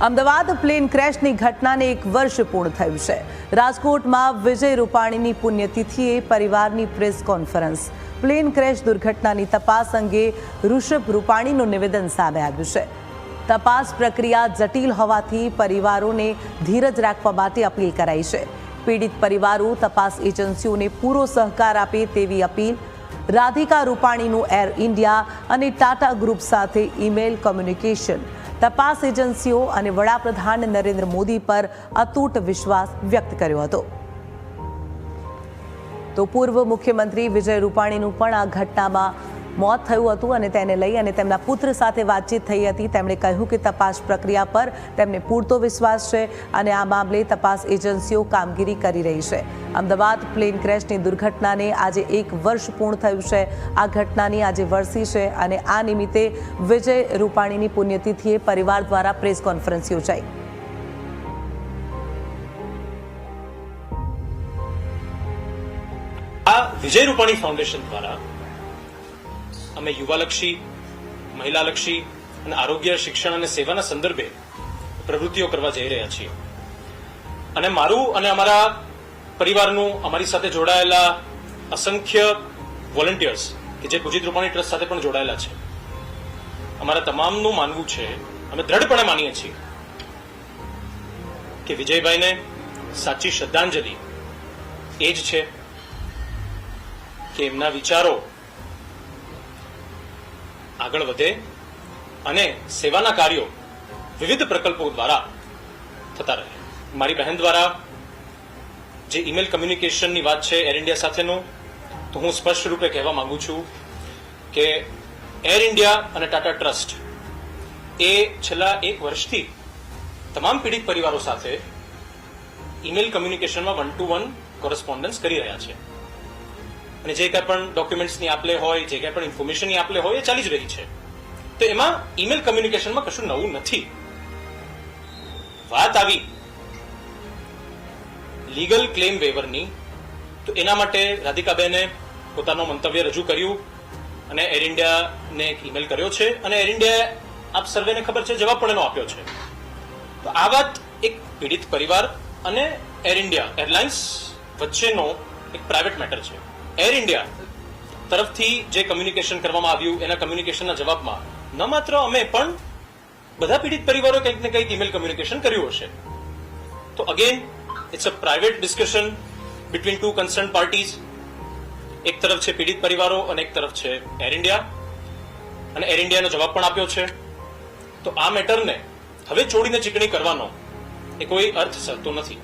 Ahmedabad plane ક્રેશની ઘટનાને 1 વર્ષ પૂર્ણ થયું છે। રાજકોટમાં વિજય રૂપાણીની પુણ્યતિથિએ પરિવારની પ્રેસ કોન્ફરન્સ। પ્લેન ક્રેશ દુર્ઘટનાની તપાસ અંગે ઋષભ રૂપાણીનું નિવેદન સામે આવ્યું છે। તપાસ પ્રક્રિયા જટિલ હોવાથી પરિવારોને ધીરજ રાખવા માટે અપીલ કરાઈ છે। પીડિત પરિવારો તપાસ એજન્સીઓને પૂરો સહકાર આપે તેવી અપીલ। રાધિકા રૂપાણીનું એર ઇન્ડિયા અને ટાટા ગ્રુપ સાથે ઈમેલ કોમ્યુનિકેશન। તપાસ એજન્સીઓ અને વડાપ્રધાન નરેન્દ્ર મોદી પર અતૂટ વિશ્વાસ વ્યક્ત કર્યો હતો। તો પૂર્વ મુખ્યમંત્રી વિજય રૂપાણીનું પણ આ ઘટનામાં મોત થયું હતું અને તેને લઈ અને તેમના પુત્ર સાથે વાતચીત થઈ હતી। તેમણે કહ્યું કે તપાસ પ્રક્રિયા પર તેમને પૂરતો વિશ્વાસ છે અને આ મામલે તપાસ એજન્સીઓ કામગીરી કરી રહી છે। અમદાવાદ પ્લેન ક્રેશની દુર્ઘટનાને આજે 1 વર્ષ પૂર્ણ થયું છે। આ ઘટનાની આજે વર્ષી છે અને આ નિમિત્તે વિજય રૂપાણીની પુણ્યતિથિએ પરિવાર દ્વારા પ્રેસ કોન્ફરન્સ યોજાઈ। આ વિજય રૂપાણી ફાઉન્ડેશન દ્વારા અમે યુવાલક્ષી, મહિલાલક્ષી અને આરોગ્ય, શિક્ષણ અને સેવાના સંદર્ભે પ્રવૃત્તિઓ કરવા જઈ રહ્યા છીએ અને મારું અને અમારા પરિવારનું અમારી સાથે જોડાયેલા અસંખ્ય વોલન્ટિયર્સ કે જે પૂજિત રૂપાણી ટ્રસ્ટ સાથે પણ જોડાયેલા છે, અમારા તમામનું માનવું છે, અમે દ્રઢપણે માનીએ છીએ કે વિજયભાઈને સાચી શ્રદ્ધાંજલિ એ જ છે કે એમના વિચારો આગળ વધે અને સેવાના કાર્યો વિવિધ પ્રકલ્પો દ્વારા થતા રહે। મારી બહેન દ્વારા જે ઈમેલ કમ્યુનિકેશનની વાત છે એર ઇન્ડિયા સાથેનું, તો હું સ્પષ્ટ રૂપે કહેવા માંગુ છું કે એર ઇન્ડિયા અને ટાટા ટ્રસ્ટ એ છેલ્લા 1 વર્ષથી તમામ પીડિત પરિવારો સાથે ઈમેલ કમ્યુનિકેશનમાં 1-to-1 કોરસ્પોન્ડન્સ કરી રહ્યા છે અને જે કંઈ પણ ડોક્યુમેન્ટ્સની આપ-લે હોય, જે કંઈ પણ ઇન્ફોર્મેશનની આપ-લે હોય એ ચાલી જ રહી છે। તો એમાં ઈમેલ કમ્યુનિકેશનમાં કશું નવું નથી। વાત આવી લીગલ ક્લેમ વેવરની, તો એના માટે રાધિકાબેને પોતાનું મંતવ્ય રજૂ કર્યું અને એર ઇન્ડિયાને એક ઈમેલ કર્યો છે અને એર ઇન્ડિયાએ આપ સર્વેને ખબર છે જવાબ પણ એનો આપ્યો છે। તો આ વાત એક પીડિત પરિવાર અને એર ઇન્ડિયા એરલાઇન્સ વચ્ચેનો એક પ્રાઇવેટ મેટર છે। એર ઇન્ડિયા તરફથી જે કમ્યુનિકેશન કરવામાં આવ્યું એના કમ્યુનિકેશનના જવાબમાં ન માત્ર અમે પણ બધા પીડિત પરિવારો કંઈક ને કંઈક ઈમેલ કમ્યુનિકેશન કર્યું હશે। તો again it's a private discussion between 2 concern parties. એક તરફ છે પીડિત પરિવારો અને એક તરફ છે એર ઇન્ડિયા અને એર ઇન્ડિયાનો જવાબ પણ આપ્યો છે। તો આ મેટરને હવે ચોડીને ચીકણી કરવાનો એ કોઈ અર્થ સરતો નથી।